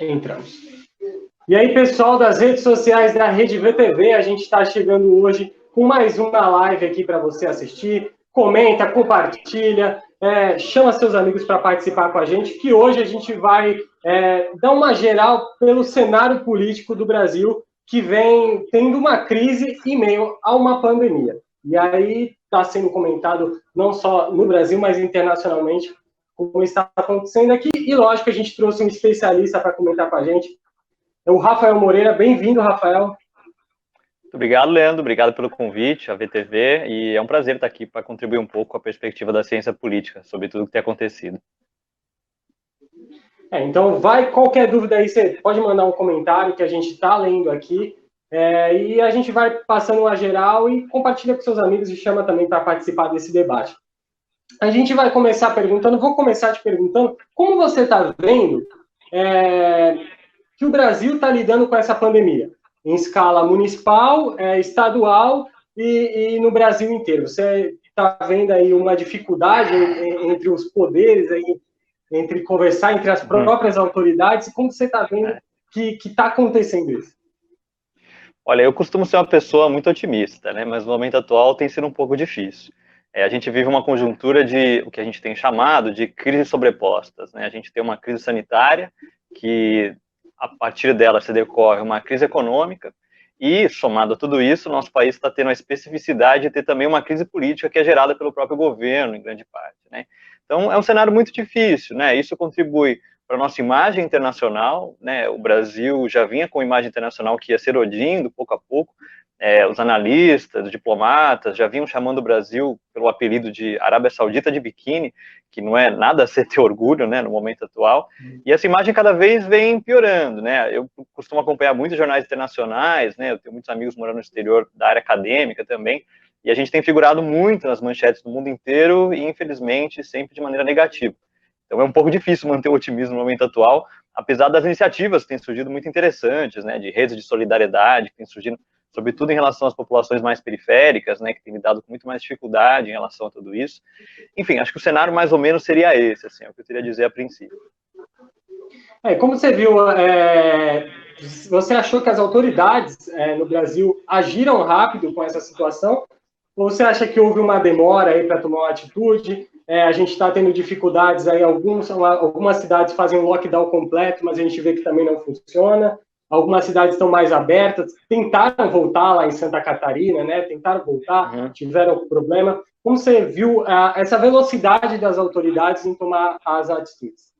Entramos. E aí, pessoal das redes sociais da Rede VTV, a gente está chegando hoje com mais uma live aqui para você assistir. Comenta, compartilha, chama seus amigos para participar com a gente, que hoje a gente vai dar uma geral pelo cenário político do Brasil, que vem tendo uma crise em meio a uma pandemia. E aí está sendo comentado não só no Brasil, mas internacionalmente, como está acontecendo aqui. E lógico, a gente trouxe um especialista para comentar com a gente, o Rafael Moreira. Bem-vindo, Rafael. Muito obrigado, Leandro. Obrigado pelo convite à VTV. E é um prazer estar aqui para contribuir um pouco com a perspectiva da ciência política sobre tudo o que tem acontecido. Então, qualquer dúvida aí, você pode mandar um comentário que a gente está lendo aqui. E a gente vai passando uma geral e compartilha com seus amigos e chama também para participar desse debate. A gente vai começar perguntando, vou começar te perguntando, como você está vendo que o Brasil está lidando com essa pandemia, em escala municipal, estadual e no Brasil inteiro? Você está vendo aí uma dificuldade entre os poderes, aí, entre conversar entre as próprias autoridades? Como você está vendo que está acontecendo isso? Olha, eu costumo ser uma pessoa muito otimista, né? Mas no momento atual tem sido um pouco difícil. A gente vive uma conjuntura de o que a gente tem chamado de crises sobrepostas, né? A gente tem uma crise sanitária que a partir dela se decorre uma crise econômica e, somado a tudo isso, nosso país está tendo a especificidade de ter também uma crise política que é gerada pelo próprio governo, em grande parte, né? Então, é um cenário muito difícil, né? Isso contribui para a nossa imagem internacional, né? O Brasil já vinha com uma imagem internacional que ia se erodindo pouco a pouco. Os analistas, os diplomatas já vinham chamando o Brasil pelo apelido de Arábia Saudita de biquíni, que não é nada a ser ter orgulho, né, no momento atual, e essa imagem cada vez vem piorando, né? Eu costumo acompanhar muitos jornais internacionais, né? Eu tenho muitos amigos morando no exterior da área acadêmica também, e a gente tem figurado muito nas manchetes do mundo inteiro e, infelizmente, sempre de maneira negativa. Então é um pouco difícil manter o otimismo no momento atual, apesar das iniciativas que têm surgido muito interessantes, né, de redes de solidariedade que têm surgido, sobretudo em relação às populações mais periféricas, né, que têm lidado com muito mais dificuldade em relação a tudo isso. Enfim, acho que o cenário mais ou menos seria esse, assim, é o que eu teria a dizer a princípio. Como você viu, você achou que as autoridades no Brasil agiram rápido com essa situação? Ou você acha que houve uma demora aí para tomar uma atitude? A gente está tendo dificuldades aí, algumas cidades fazem um lockdown completo, mas a gente vê que também não funciona. Algumas cidades estão mais abertas, tentaram voltar lá em Santa Catarina, né? Tentaram voltar, tiveram problema. Como você viu essa velocidade das autoridades em tomar as atitudes?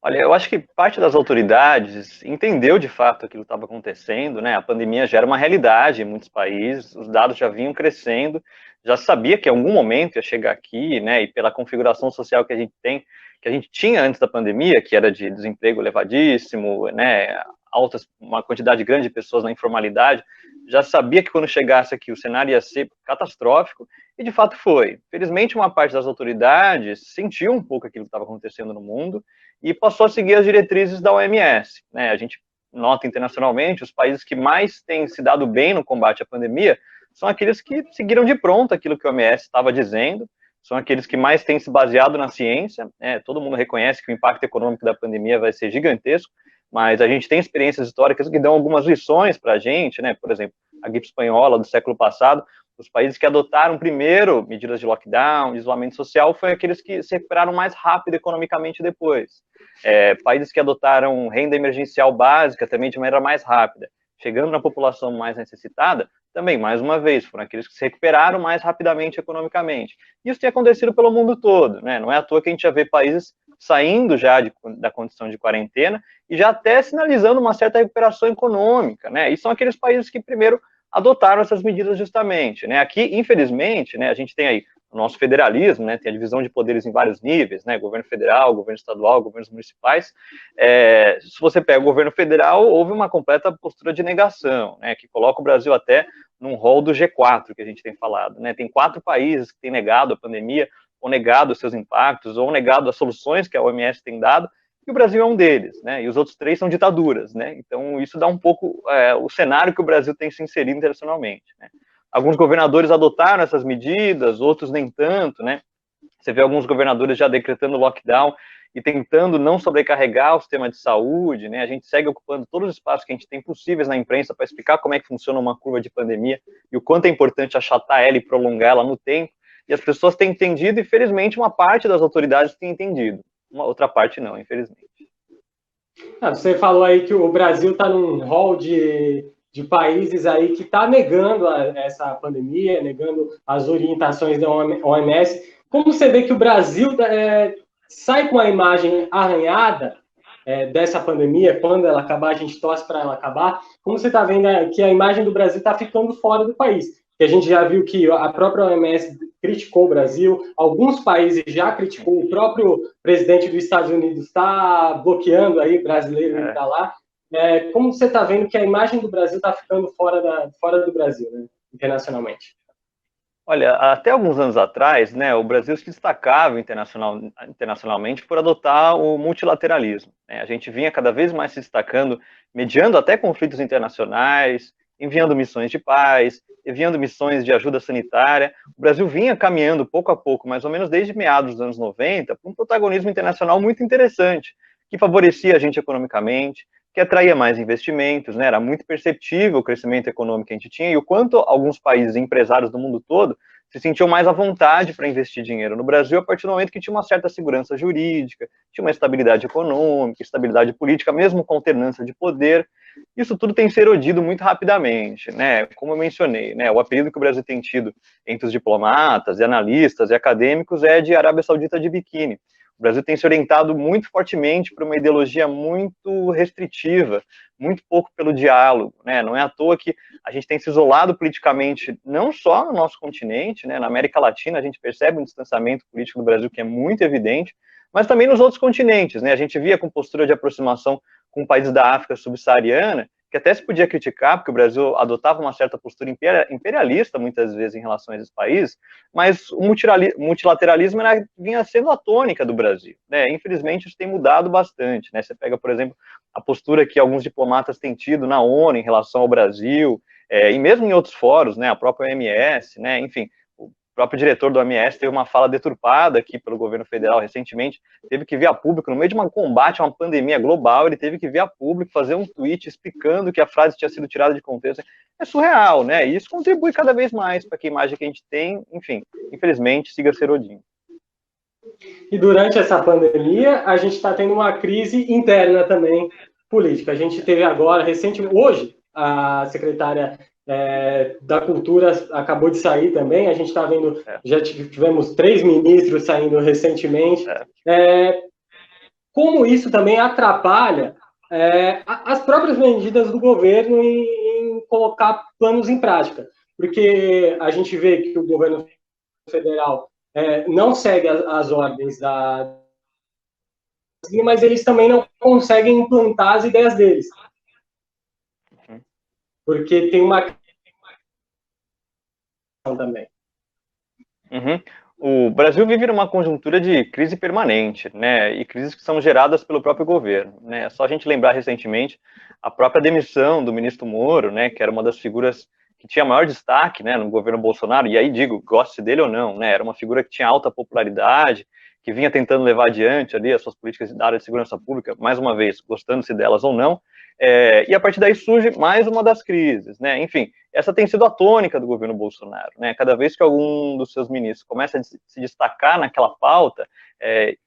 Olha, eu acho que parte das autoridades entendeu de fato aquilo que estava acontecendo, né? A pandemia já era uma realidade em muitos países, os dados já vinham crescendo, já sabia que em algum momento ia chegar aqui, né? E pela configuração social que a gente tem, que a gente tinha antes da pandemia, que era de desemprego elevadíssimo, né? Uma quantidade grande de pessoas na informalidade, já sabia que quando chegasse aqui o cenário ia ser catastrófico, e de fato foi. Felizmente, uma parte das autoridades sentiu um pouco aquilo que estava acontecendo no mundo e passou a seguir as diretrizes da OMS, né? A gente nota internacionalmente, os países que mais têm se dado bem no combate à pandemia são aqueles que seguiram de pronto aquilo que a OMS estava dizendo, são aqueles que mais têm se baseado na ciência, né? Todo mundo reconhece que o impacto econômico da pandemia vai ser gigantesco, mas a gente tem experiências históricas que dão algumas lições para a gente, né? Por exemplo, a gripe espanhola do século passado, os países que adotaram primeiro medidas de lockdown, de isolamento social, foram aqueles que se recuperaram mais rápido economicamente depois. Países que adotaram renda emergencial básica também de maneira mais rápida, chegando na população mais necessitada, também, mais uma vez, foram aqueles que se recuperaram mais rapidamente economicamente. Isso tem acontecido pelo mundo todo, né? Não é à toa que a gente já vê países saindo já da condição de quarentena e já até sinalizando uma certa recuperação econômica, né? E são aqueles países que primeiro adotaram essas medidas justamente, né? Aqui, infelizmente, né, a gente tem aí o nosso federalismo, né, tem a divisão de poderes em vários níveis, né, governo federal, governo estadual, governos municipais. Se você pega o governo federal, houve uma completa postura de negação, né, que coloca o Brasil até num rol do G4, que a gente tem falado, né? Tem 4 países que têm negado a pandemia, ou negado os seus impactos, ou negado as soluções que a OMS tem dado, e o Brasil é um deles, né? E os outros 3 são ditaduras, né? Então isso dá um pouco o cenário que o Brasil tem se inserido internacionalmente, né? Alguns governadores adotaram essas medidas, outros nem tanto, né? Você vê alguns governadores já decretando lockdown e tentando não sobrecarregar o sistema de saúde, né? A gente segue ocupando todos os espaços que a gente tem possíveis na imprensa para explicar como é que funciona uma curva de pandemia e o quanto é importante achatar ela e prolongar ela no tempo. E as pessoas têm entendido e, felizmente, uma parte das autoridades tem entendido. Uma outra parte não, infelizmente. Você falou aí que o Brasil está num rol de países aí que está negando essa pandemia, negando as orientações da OMS. Como você vê que o Brasil sai com a imagem arranhada dessa pandemia, quando ela acabar, a gente torce para ela acabar, como você está vendo que a imagem do Brasil está ficando fora do país? Que a gente já viu que a própria OMS criticou o Brasil, alguns países já criticou, o próprio presidente dos Estados Unidos está bloqueando aí brasileiro ir para lá. Como você está vendo que a imagem do Brasil está ficando fora do Brasil, né, internacionalmente? Olha, até alguns anos atrás, né, o Brasil se destacava internacionalmente por adotar o multilateralismo, né? A gente vinha cada vez mais se destacando, mediando até conflitos internacionais, enviando missões de paz, enviando missões de ajuda sanitária. O Brasil vinha caminhando pouco a pouco, mais ou menos desde meados dos anos 90, para um protagonismo internacional muito interessante, que favorecia a gente economicamente, que atraía mais investimentos, né? Era muito perceptível o crescimento econômico que a gente tinha e o quanto alguns países, empresários do mundo todo, se sentiam mais à vontade para investir dinheiro no Brasil a partir do momento que tinha uma certa segurança jurídica, tinha uma estabilidade econômica, estabilidade política, mesmo com alternância de poder. Isso tudo tem se erodido muito rapidamente, né? Como eu mencionei, né? O apelido que o Brasil tem tido entre os diplomatas e analistas e acadêmicos é de Arábia Saudita de biquíni. O Brasil tem se orientado muito fortemente para uma ideologia muito restritiva, muito pouco pelo diálogo, né? Não é à toa que a gente tem se isolado politicamente, não só no nosso continente, né? Na América Latina a gente percebe um distanciamento político do Brasil que é muito evidente, mas também nos outros continentes, né? A gente via com postura de aproximação com países da África subsaariana, que até se podia criticar, porque o Brasil adotava uma certa postura imperialista, muitas vezes, em relação a esses países, mas o multilateralismo vinha sendo a tônica do Brasil, né? Infelizmente, isso tem mudado bastante, né? Você pega, por exemplo, a postura que alguns diplomatas têm tido na ONU em relação ao Brasil, e mesmo em outros fóruns, né? A própria OMS, né? Enfim, o próprio diretor do OMS teve uma fala deturpada aqui pelo governo federal recentemente, teve que vir a público, no meio de um combate a uma pandemia global, ele teve que vir a público fazer um tweet explicando que a frase tinha sido tirada de contexto. É surreal, né? E isso contribui cada vez mais para que a imagem que a gente tem, enfim, infelizmente, siga se erodindo. E durante essa pandemia, a gente está tendo uma crise interna também política. A gente teve agora, recentemente, hoje, a secretária da Cultura acabou de sair também. A gente está vendo, já tivemos 3 ministros saindo recentemente. Como isso também atrapalha as próprias medidas do governo em colocar planos em prática. Porque a gente vê que o governo federal não segue as ordens mas eles também não conseguem implantar as ideias deles. Porque tem uma também. O Brasil vive numa conjuntura de crise permanente, né, e crises que são geradas pelo próprio governo, né. Só a gente lembrar recentemente a própria demissão do ministro Moro, né, que era uma das figuras que tinha maior destaque, né, no governo Bolsonaro, e aí digo, goste dele ou não, né, era uma figura que tinha alta popularidade, que vinha tentando levar adiante ali as suas políticas da área de segurança pública, mais uma vez, gostando-se delas ou não, e a partir daí surge mais uma das crises, né, enfim, essa tem sido a tônica do governo Bolsonaro, né, cada vez que algum dos seus ministros começa a se destacar naquela pauta,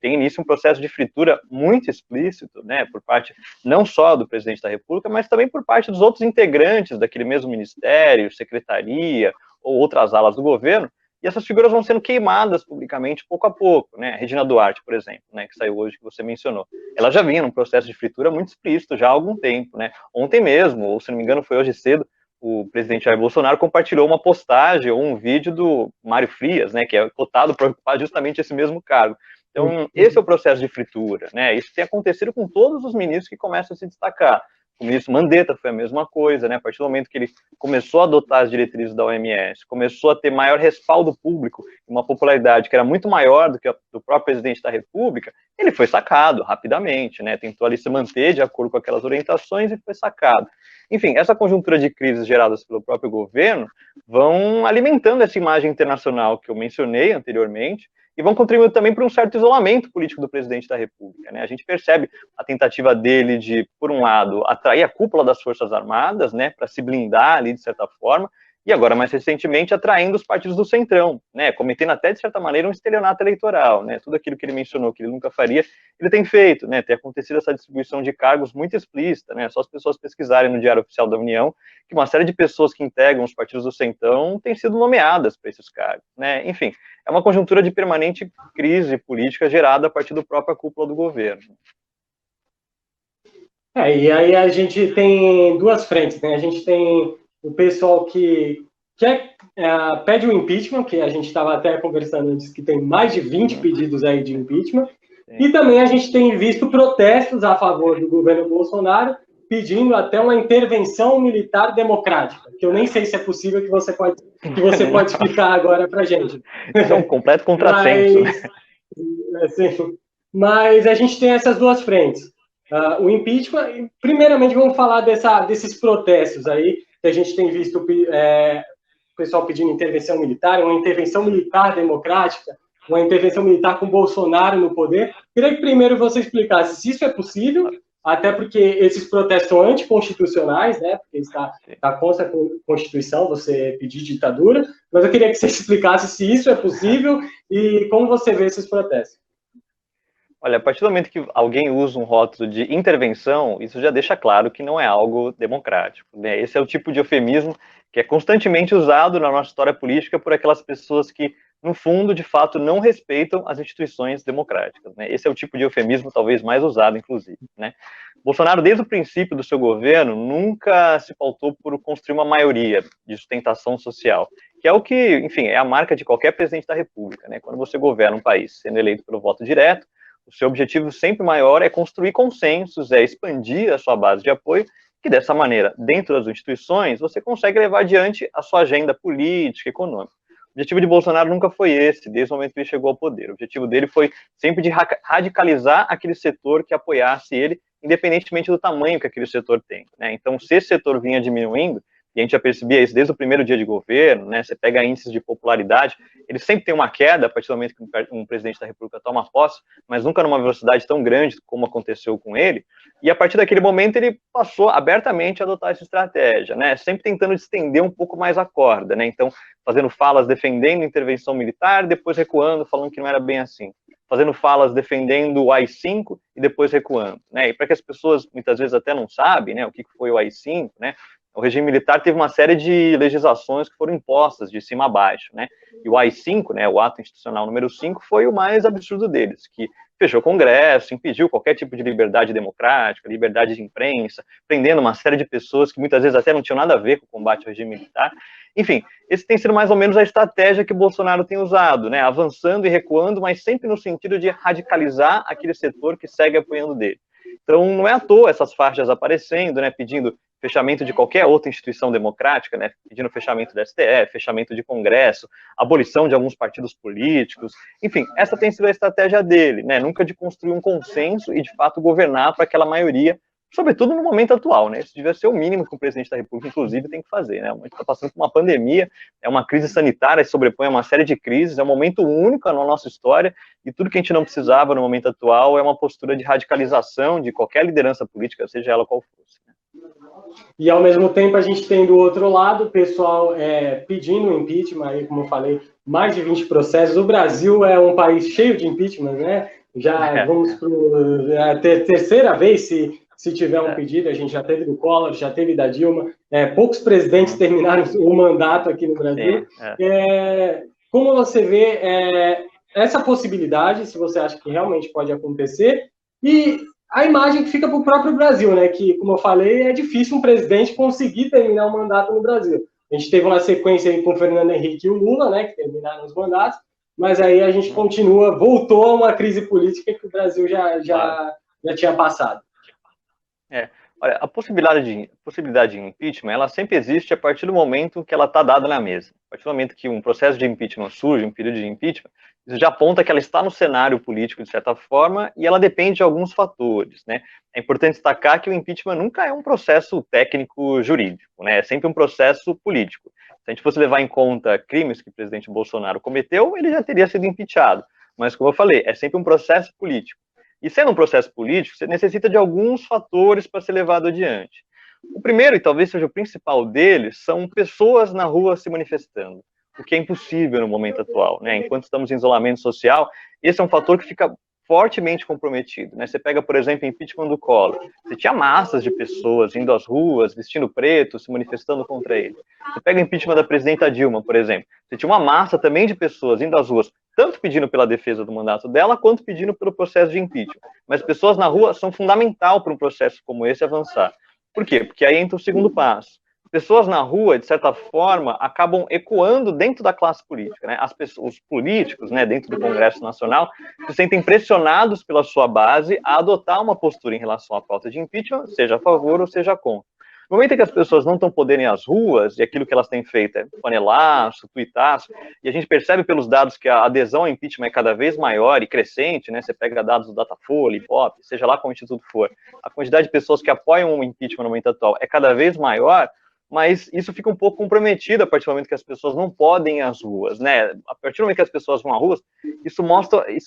tem início um processo de fritura muito explícito, né, por parte não só do presidente da República, mas também por parte dos outros integrantes daquele mesmo ministério, secretaria ou outras alas do governo, e essas figuras vão sendo queimadas publicamente pouco a pouco, né? Regina Duarte, por exemplo, né, que saiu hoje, que você mencionou. Ela já vinha num processo de fritura muito explícito já há algum tempo, né? Ontem mesmo, ou se não me engano foi hoje cedo, o presidente Jair Bolsonaro compartilhou uma postagem ou um vídeo do Mário Frias, né, que é cotado para ocupar justamente esse mesmo cargo. Então, esse é o processo de fritura, né? Isso tem acontecido com todos os ministros que começam a se destacar. O ministro Mandetta foi a mesma coisa, né? A partir do momento que ele começou a adotar as diretrizes da OMS, começou a ter maior respaldo público, uma popularidade que era muito maior do que a do próprio presidente da República, ele foi sacado rapidamente, né? Tentou ali se manter de acordo com aquelas orientações e foi sacado. Enfim, essa conjuntura de crises geradas pelo próprio governo vão alimentando essa imagem internacional que eu mencionei anteriormente, e vão contribuir também para um certo isolamento político do presidente da República, né? A gente percebe a tentativa dele de, por um lado, atrair a cúpula das Forças Armadas, né, para se blindar ali de certa forma, e agora, mais recentemente, atraindo os partidos do Centrão, né, cometendo até, de certa maneira, um estelionato eleitoral, né, tudo aquilo que ele mencionou que ele nunca faria, ele tem feito, né, tem acontecido essa distribuição de cargos muito explícita, né, só as pessoas pesquisarem no Diário Oficial da União, que uma série de pessoas que integram os partidos do Centrão têm sido nomeadas para esses cargos, né, enfim, é uma conjuntura de permanente crise política gerada a partir da própria cúpula do governo. E aí a gente tem duas frentes, né, a gente tem o pessoal que pede o impeachment, que a gente estava até conversando antes, que tem mais de 20 pedidos aí de impeachment, e também a gente tem visto protestos a favor do governo Bolsonaro, pedindo até uma intervenção militar democrática, que eu nem sei se é possível, que você pode explicar agora para a gente. Isso é um completo contrassenso. Mas a gente tem essas duas frentes. O impeachment, primeiramente vamos falar desses protestos aí, que a gente tem visto o pessoal pedindo intervenção militar, uma intervenção militar democrática, uma intervenção militar com Bolsonaro no poder. Queria que primeiro você explicasse se isso é possível, até porque esses protestos são anticonstitucionais, né? Porque está contra a Constituição você pedir ditadura, mas eu queria que você explicasse se isso é possível e como você vê esses protestos. Olha, a partir do momento que alguém usa um rótulo de intervenção, isso já deixa claro que não é algo democrático, né? Esse é o tipo de eufemismo que é constantemente usado na nossa história política por aquelas pessoas que, no fundo, de fato, não respeitam as instituições democráticas, né? Esse é o tipo de eufemismo talvez mais usado, inclusive, né? Bolsonaro, desde o princípio do seu governo, nunca se pautou por construir uma maioria de sustentação social, que é o que, enfim, é a marca de qualquer presidente da República, né? Quando você governa um país sendo eleito pelo voto direto, o seu objetivo sempre maior é construir consensos, é expandir a sua base de apoio, que dessa maneira, dentro das instituições, você consegue levar adiante a sua agenda política, econômica. O objetivo de Bolsonaro nunca foi esse, desde o momento que ele chegou ao poder. O objetivo dele foi sempre de radicalizar aquele setor que apoiasse ele, independentemente do tamanho que aquele setor tem, né? Então, se esse setor vinha diminuindo, e a gente já percebia isso desde o primeiro dia de governo, né? Você pega índices de popularidade, ele sempre tem uma queda a partir do momento que um presidente da República toma posse, mas nunca numa velocidade tão grande como aconteceu com ele, e a partir daquele momento ele passou abertamente a adotar essa estratégia, né? Sempre tentando estender um pouco mais a corda, né? Então, fazendo falas defendendo intervenção militar, depois recuando, falando que não era bem assim. Fazendo falas defendendo o AI-5 e depois recuando, né? E para que as pessoas muitas vezes até não sabem, né, o que foi o AI-5, né? O regime militar teve uma série de legislações que foram impostas de cima a baixo, né? E o AI-5, né, o ato institucional número 5, foi o mais absurdo deles, que fechou o Congresso, impediu qualquer tipo de liberdade democrática, liberdade de imprensa, prendendo uma série de pessoas que muitas vezes até não tinham nada a ver com o combate ao regime militar. Enfim, esse tem sido mais ou menos a estratégia que o Bolsonaro tem usado, né? Avançando e recuando, mas sempre no sentido de radicalizar aquele setor que segue apoiando dele. Então, não é à toa essas faixas aparecendo, né, pedindo fechamento de qualquer outra instituição democrática, né, pedindo fechamento do STF, fechamento de Congresso, abolição de alguns partidos políticos, enfim, essa tem sido a estratégia dele, né, nunca de construir um consenso e, de fato, governar para aquela maioria, sobretudo no momento atual, né, isso devia ser o mínimo que o presidente da República, inclusive, tem que fazer, né, a gente está passando por uma pandemia, é uma crise sanitária, que sobrepõe a uma série de crises, é um momento único na nossa história, e tudo que a gente não precisava no momento atual é uma postura de radicalização de qualquer liderança política, seja ela qual fosse. E, ao mesmo tempo, a gente tem do outro lado o pessoal pedindo impeachment, aí, como eu falei, mais de 20 processos. O Brasil é um país cheio de impeachment, né? Já vamos para a terceira vez, se tiver um pedido, a gente já teve do Collor, já teve da Dilma. Poucos presidentes terminaram o mandato aqui no Brasil. Como você vê essa possibilidade, se você acha que realmente pode acontecer, e a imagem que fica para o próprio Brasil, né? Que, como eu falei, é difícil um presidente conseguir terminar o mandato no Brasil. A gente teve uma sequência aí com o Fernando Henrique e o Lula, né? Que terminaram os mandatos, mas aí a gente voltou a uma crise política que o Brasil já tinha passado. Olha, a possibilidade de impeachment, ela sempre existe a partir do momento que ela está dada na mesa. A partir do momento que um processo de impeachment surge, um período de impeachment, isso já aponta que ela está no cenário político, de certa forma, e ela depende de alguns fatores, né? É importante destacar que o impeachment nunca é um processo técnico-jurídico, né? É sempre um processo político. Se a gente fosse levar em conta crimes que o presidente Bolsonaro cometeu, ele já teria sido impeachado. Mas, como eu falei, é sempre um processo político. E sendo um processo político, você necessita de alguns fatores para ser levado adiante. O primeiro, e talvez seja o principal deles, são pessoas na rua se manifestando, o que é impossível no momento atual, né? Enquanto estamos em isolamento social, esse é um fator que fica fortemente comprometido, né? Você pega, por exemplo, o impeachment do Collor. Você tinha massas de pessoas indo às ruas, vestindo preto, se manifestando contra ele. Você pega o impeachment da presidenta Dilma, por exemplo. Você tinha uma massa também de pessoas indo às ruas, tanto pedindo pela defesa do mandato dela, quanto pedindo pelo processo de impeachment. Mas pessoas na rua são fundamental para um processo como esse avançar. Por quê? Porque aí entra o segundo passo. Pessoas na rua, de certa forma, acabam ecoando dentro da classe política, né? Os políticos, né, dentro do Congresso Nacional, se sentem pressionados pela sua base a adotar uma postura em relação à pauta de impeachment, seja a favor ou seja contra. No momento em que as pessoas não estão podendo ir às ruas, e aquilo que elas têm feito é panelaço, tuitaço, e a gente percebe pelos dados que a adesão ao impeachment é cada vez maior e crescente, né? Você pega dados do Datafolha, Ibope, seja lá qual instituto for, a quantidade de pessoas que apoiam o impeachment no momento atual é cada vez maior, mas isso fica um pouco comprometido a partir do momento que as pessoas não podem ir às ruas, né? A partir do momento que as pessoas vão às ruas, isso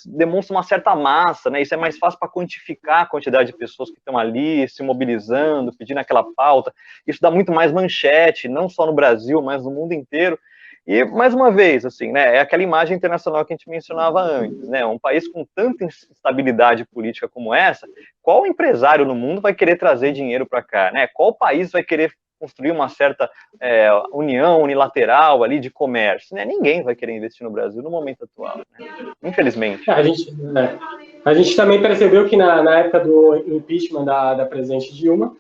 demonstra uma certa massa, né? Isso é mais fácil para quantificar a quantidade de pessoas que estão ali se mobilizando, pedindo aquela pauta. Isso dá muito mais manchete, não só no Brasil, mas no mundo inteiro. E, mais uma vez, assim, né, é aquela imagem internacional que a gente mencionava antes, né, um país com tanta instabilidade política como essa, qual empresário no mundo vai querer trazer dinheiro para cá, né? Qual país vai querer construir uma certa união unilateral ali de comércio, né? Ninguém vai querer investir no Brasil no momento atual, né? Infelizmente. A gente também percebeu que na época do impeachment da presidente Dilma,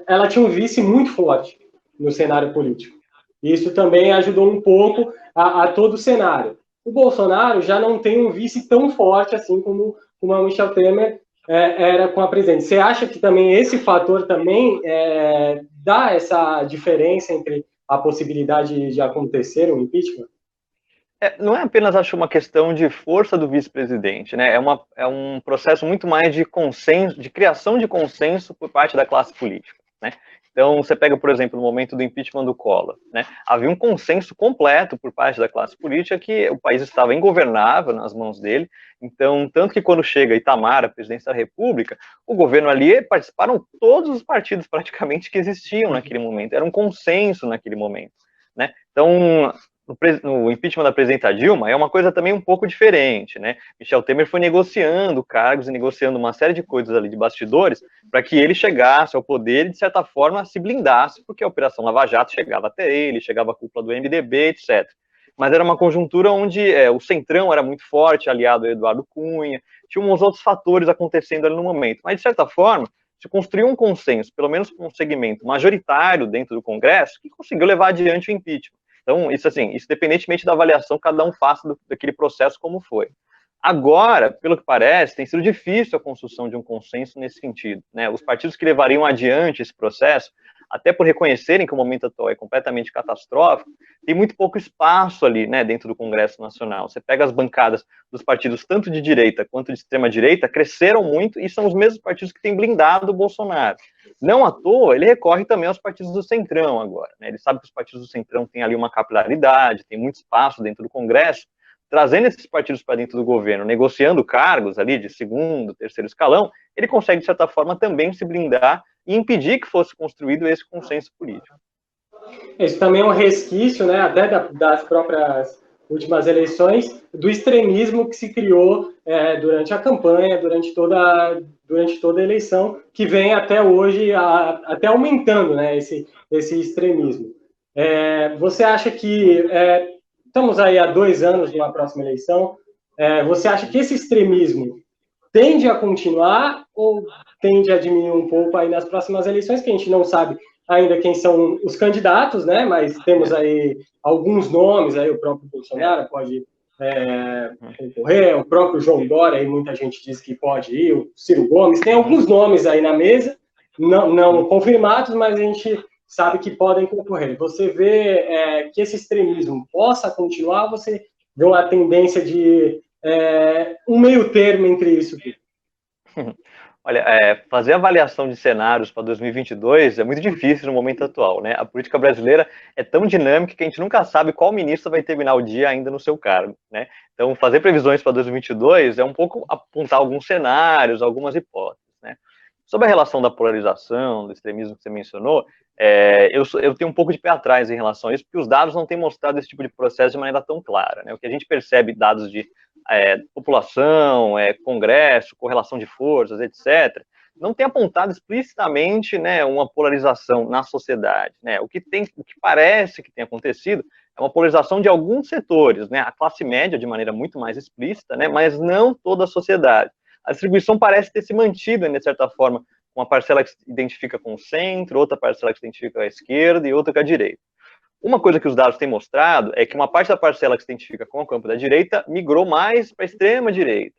ela tinha um vice muito forte no cenário político. Isso também ajudou um pouco a todo o cenário. O Bolsonaro já não tem um vice tão forte assim como a Michel Temer era com a presidente. Você acha que também esse fator também dá essa diferença entre a possibilidade de acontecer um impeachment? Não é apenas, acho, uma questão de força do vice-presidente, né? É um processo muito mais de consenso, de criação de consenso por parte da classe política, né? Então, você pega, por exemplo, no momento do impeachment do Collor, né? Havia um consenso completo por parte da classe política que o país estava ingovernável nas mãos dele. Então, tanto que quando chega Itamar, a presidência da República, o governo ali participaram todos os partidos praticamente que existiam naquele momento. Era um consenso naquele momento, né? Então, no impeachment da presidenta Dilma é uma coisa também um pouco diferente, né? Michel Temer foi negociando cargos e negociando uma série de coisas ali de bastidores para que ele chegasse ao poder e, de certa forma, se blindasse, porque a Operação Lava Jato chegava até ele, chegava a cúpula do MDB, etc. Mas era uma conjuntura onde o Centrão era muito forte, aliado a Eduardo Cunha, tinha uns outros fatores acontecendo ali no momento. Mas, de certa forma, se construiu um consenso, pelo menos com um segmento majoritário dentro do Congresso, que conseguiu levar adiante o impeachment. Então, isso assim, isso independentemente da avaliação que cada um faça daquele processo como foi. Agora, pelo que parece, tem sido difícil a construção de um consenso nesse sentido, né? Os partidos que levariam adiante esse processo, até por reconhecerem que o momento atual é completamente catastrófico, tem muito pouco espaço ali, né, dentro do Congresso Nacional. Você pega as bancadas dos partidos tanto de direita quanto de extrema-direita, cresceram muito e são os mesmos partidos que têm blindado o Bolsonaro. Não à toa, ele recorre também aos partidos do Centrão agora, né? Ele sabe que os partidos do Centrão têm ali uma capilaridade, tem muito espaço dentro do Congresso, trazendo esses partidos para dentro do governo, negociando cargos ali de segundo, terceiro escalão, ele consegue, de certa forma, também se blindar e impedir que fosse construído esse consenso político. Isso também é um resquício, né, até das próprias últimas eleições, do extremismo que se criou durante a campanha, durante toda a eleição, que vem até hoje, até aumentando, né, esse extremismo. Você acha que, estamos aí há 2 anos de uma próxima eleição, você acha que esse extremismo tende a continuar ou tende a diminuir um pouco aí nas próximas eleições, que a gente não sabe ainda quem são os candidatos, né? Mas temos aí alguns nomes, aí o próprio Bolsonaro pode concorrer, o próprio João Dória, aí muita gente diz que pode ir, o Ciro Gomes, tem alguns nomes aí na mesa, não confirmados, mas a gente sabe que podem concorrer. Você vê que esse extremismo possa continuar, ou você vê uma tendência de um meio termo entre isso tudo? Olha, fazer avaliação de cenários para 2022 é muito difícil no momento atual, né? A política brasileira é tão dinâmica que a gente nunca sabe qual ministro vai terminar o dia ainda no seu cargo, né? Então, fazer previsões para 2022 é um pouco apontar alguns cenários, algumas hipóteses, né? Sobre a relação da polarização, do extremismo que você mencionou, eu tenho um pouco de pé atrás em relação a isso, porque os dados não têm mostrado esse tipo de processo de maneira tão clara, né? O que a gente percebe, dados de população, congresso, correlação de forças, etc., não tem apontado explicitamente, né, uma polarização na sociedade, né? O que parece que tem acontecido é uma polarização de alguns setores, né? A classe média de maneira muito mais explícita, né? Mas não toda a sociedade. A distribuição parece ter se mantido, de certa forma, uma parcela que se identifica com o centro, outra parcela que se identifica com a esquerda e outra com a direita. Uma coisa que os dados têm mostrado é que uma parte da parcela que se identifica com o campo da direita migrou mais para a extrema direita.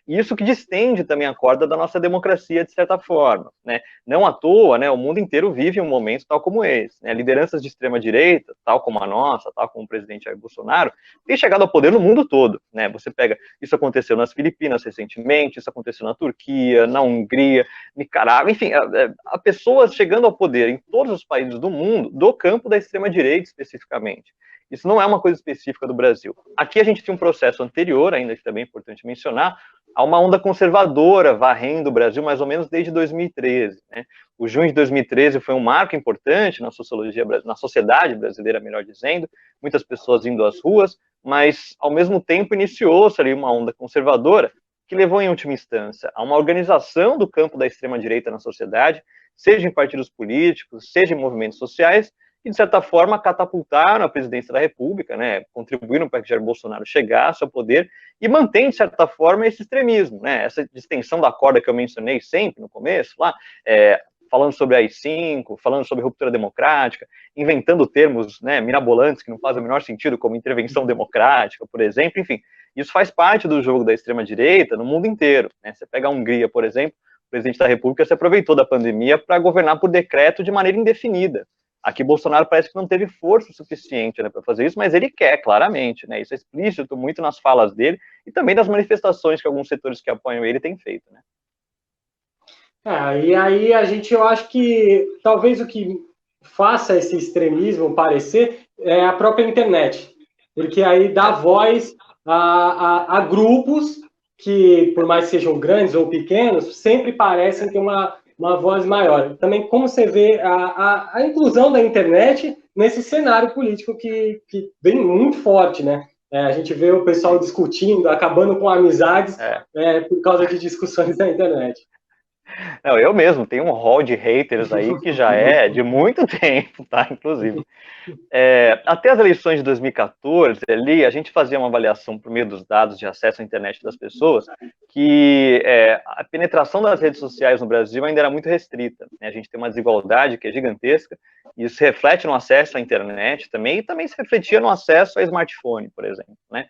E isso que distende também a corda da nossa democracia, de certa forma, né? Não à toa, né, o mundo inteiro vive um momento tal como esse, né? Lideranças de extrema-direita, tal como a nossa, tal como o presidente Jair Bolsonaro, têm chegado ao poder no mundo todo, né? Você pega, isso aconteceu nas Filipinas recentemente, isso aconteceu na Turquia, na Hungria, Nicarágua, enfim, a pessoas chegando ao poder em todos os países do mundo, do campo da extrema-direita especificamente. Isso não é uma coisa específica do Brasil. Aqui a gente tem um processo anterior, ainda que também é importante mencionar, há uma onda conservadora varrendo o Brasil mais ou menos desde 2013. Né? O junho de 2013 foi um marco importante na sociologia, na sociedade brasileira, melhor dizendo, muitas pessoas indo às ruas, mas ao mesmo tempo iniciou-se ali uma onda conservadora que levou em última instância a uma organização do campo da extrema-direita na sociedade, seja em partidos políticos, seja em movimentos sociais, que, de certa forma, catapultaram a presidência da República, né, contribuíram para que Jair Bolsonaro chegasse ao poder e mantém, de certa forma, esse extremismo, né, essa distensão da corda que eu mencionei sempre no começo, lá, falando sobre a AI-5, falando sobre ruptura democrática, inventando termos, né, mirabolantes que não fazem o menor sentido, como intervenção democrática, por exemplo, enfim, isso faz parte do jogo da extrema-direita no mundo inteiro, né, você pega a Hungria, por exemplo, o presidente da República se aproveitou da pandemia para governar por decreto de maneira indefinida. Aqui Bolsonaro parece que não teve força suficiente, né, para fazer isso, mas ele quer, claramente, né, isso é explícito muito nas falas dele e também nas manifestações que alguns setores que apoiam ele têm feito, né. E aí eu acho que talvez o que faça esse extremismo parecer é a própria internet, porque aí dá voz a grupos que, por mais que sejam grandes ou pequenos, sempre parecem ter uma voz maior. Também como você vê a inclusão da internet nesse cenário político que vem muito forte, né? A gente vê o pessoal discutindo, acabando com amizades por causa de discussões na internet. Não, eu mesmo tenho um hall de haters aí que já é de muito tempo, tá? Inclusive. Até as eleições de 2014, ali, a gente fazia uma avaliação por meio dos dados de acesso à internet das pessoas, que a penetração das redes sociais no Brasil ainda era muito restrita, né? A gente tem uma desigualdade que é gigantesca, e isso se reflete no acesso à internet também, e também se refletia no acesso ao smartphone, por exemplo, né?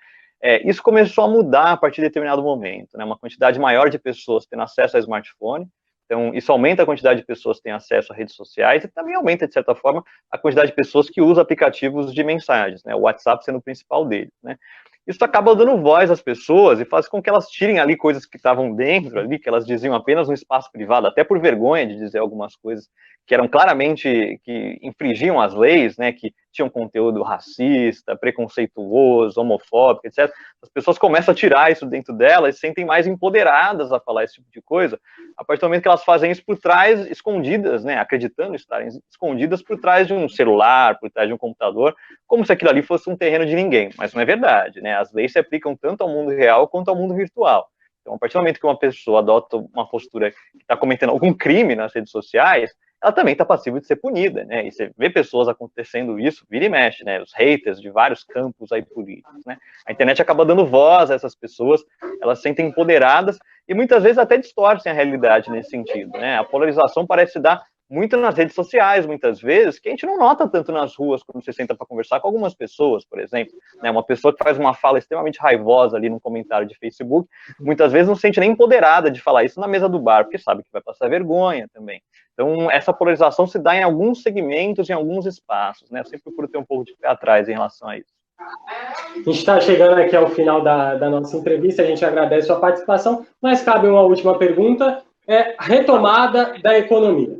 Isso começou a mudar a partir de determinado momento, né? Uma quantidade maior de pessoas tendo acesso ao smartphone, então isso aumenta a quantidade de pessoas que têm acesso a redes sociais e também aumenta, de certa forma, a quantidade de pessoas que usam aplicativos de mensagens, né? O WhatsApp sendo o principal deles, né? Isso acaba dando voz às pessoas e faz com que elas tirem ali coisas que estavam dentro ali, que elas diziam apenas no espaço privado, até por vergonha de dizer algumas coisas que eram claramente, que infringiam as leis, né, que tinham conteúdo racista, preconceituoso, homofóbico, etc. As pessoas começam a tirar isso dentro delas e se sentem mais empoderadas a falar esse tipo de coisa, a partir do momento que elas fazem isso por trás, escondidas, né, acreditando estarem escondidas por trás de um celular, por trás de um computador, como se aquilo ali fosse um terreno de ninguém, mas não é verdade, né, as leis se aplicam tanto ao mundo real quanto ao mundo virtual. Então, a partir do momento que uma pessoa adota uma postura que está cometendo algum crime nas redes sociais, ela também está passível de ser punida, né? E você vê pessoas acontecendo isso, vira e mexe, né? Os haters de vários campos aí políticos, né? A internet acaba dando voz a essas pessoas, elas se sentem empoderadas e muitas vezes até distorcem a realidade nesse sentido, né? A polarização parece dar muito nas redes sociais, muitas vezes, que a gente não nota tanto nas ruas quando você senta para conversar com algumas pessoas, por exemplo, né? Uma pessoa que faz uma fala extremamente raivosa ali num comentário de Facebook, muitas vezes não se sente nem empoderada de falar isso na mesa do bar, porque sabe que vai passar vergonha também. Então, essa polarização se dá em alguns segmentos, em alguns espaços, né? Eu sempre procuro ter um pouco de pé atrás em relação a isso. A gente está chegando aqui ao final da nossa entrevista, a gente agradece a sua participação, mas cabe uma última pergunta. retomada da economia.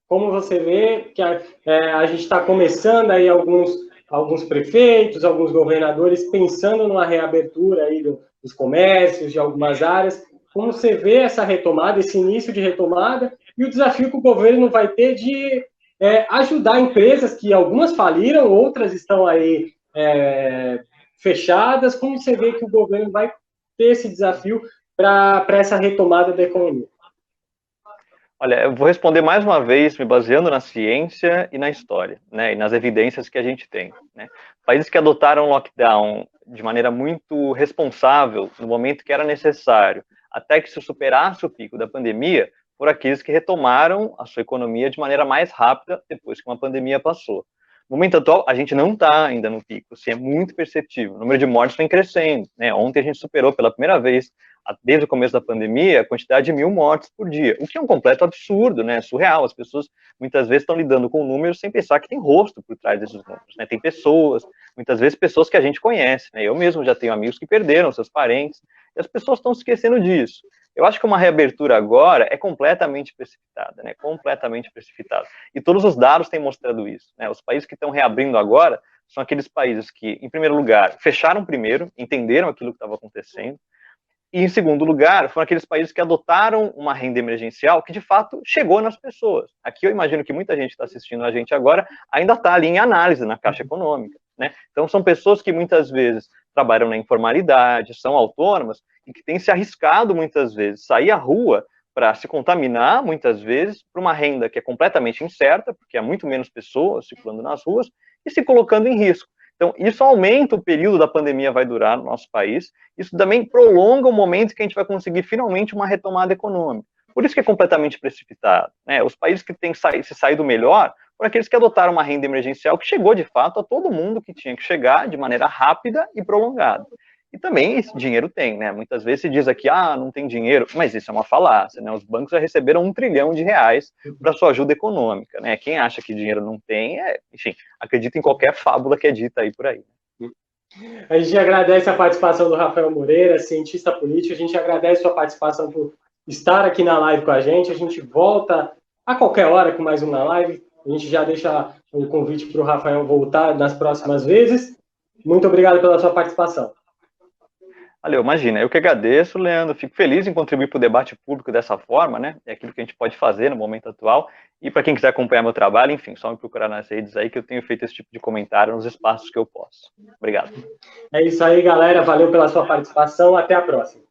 Como você vê, que a gente está começando aí alguns prefeitos, alguns governadores pensando numa reabertura aí dos comércios, de algumas áreas. Como você vê essa retomada, esse início de retomada, e o desafio que o governo vai ter de ajudar empresas que algumas faliram, outras estão aí fechadas. Como você vê que o governo vai ter esse desafio para essa retomada da economia? Olha, eu vou responder mais uma vez me baseando na ciência e na história, né, e nas evidências que a gente tem, né. Países que adotaram lockdown de maneira muito responsável no momento que era necessário, até que se superasse o pico da pandemia, foram aqueles que retomaram a sua economia de maneira mais rápida depois que uma pandemia passou. No momento atual, a gente não está ainda no pico, assim, é muito perceptível. O número de mortes vem crescendo, né? Ontem a gente superou pela primeira vez, desde o começo da pandemia, a quantidade de 1.000 mortes por dia, o que é um completo absurdo, né? Surreal. As pessoas muitas vezes estão lidando com números sem pensar que tem rosto por trás desses números, né? Tem pessoas, muitas vezes pessoas que a gente conhece, né? Eu mesmo já tenho amigos que perderam seus parentes, e as pessoas estão se esquecendo disso. Eu acho que uma reabertura agora é completamente precipitada, né? Completamente precipitada. E todos os dados têm mostrado isso, né? Os países que estão reabrindo agora são aqueles países que, em primeiro lugar, fecharam primeiro, entenderam aquilo que estava acontecendo, e, em segundo lugar, foram aqueles países que adotaram uma renda emergencial que, de fato, chegou nas pessoas. Aqui eu imagino que muita gente está assistindo a gente agora ainda está ali em análise na Caixa Econômica, né? Então, são pessoas que muitas vezes trabalham na informalidade, são autônomas e que têm se arriscado muitas vezes, sair à rua para se contaminar, muitas vezes, por uma renda que é completamente incerta, porque há muito menos pessoas circulando nas ruas e se colocando em risco. Então, isso aumenta o período da pandemia vai durar no nosso país, isso também prolonga o momento que a gente vai conseguir finalmente uma retomada econômica. Por isso que é completamente precipitado, né? Os países que têm se saído melhor foram aqueles que adotaram uma renda emergencial que chegou, de fato, a todo mundo que tinha que chegar de maneira rápida e prolongada. E também esse dinheiro tem, né? Muitas vezes se diz aqui, não tem dinheiro, mas isso é uma falácia, né? Os bancos já receberam R$1 trilhão para sua ajuda econômica, né? Quem acha que dinheiro não tem, enfim, acredita em qualquer fábula que é dita aí por aí. A gente agradece a participação do Rafael Moreira, cientista político. A gente agradece a sua participação por estar aqui na live com a gente. A gente volta a qualquer hora com mais uma live. A gente já deixa o convite para o Rafael voltar nas próximas vezes. Muito obrigado pela sua participação. Valeu, imagina, eu que agradeço, Leandro, fico feliz em contribuir para o debate público dessa forma, né, é aquilo que a gente pode fazer no momento atual, e para quem quiser acompanhar meu trabalho, enfim, só me procurar nas redes aí que eu tenho feito esse tipo de comentário nos espaços que eu posso. Obrigado. É isso aí, galera, valeu pela sua participação, até a próxima.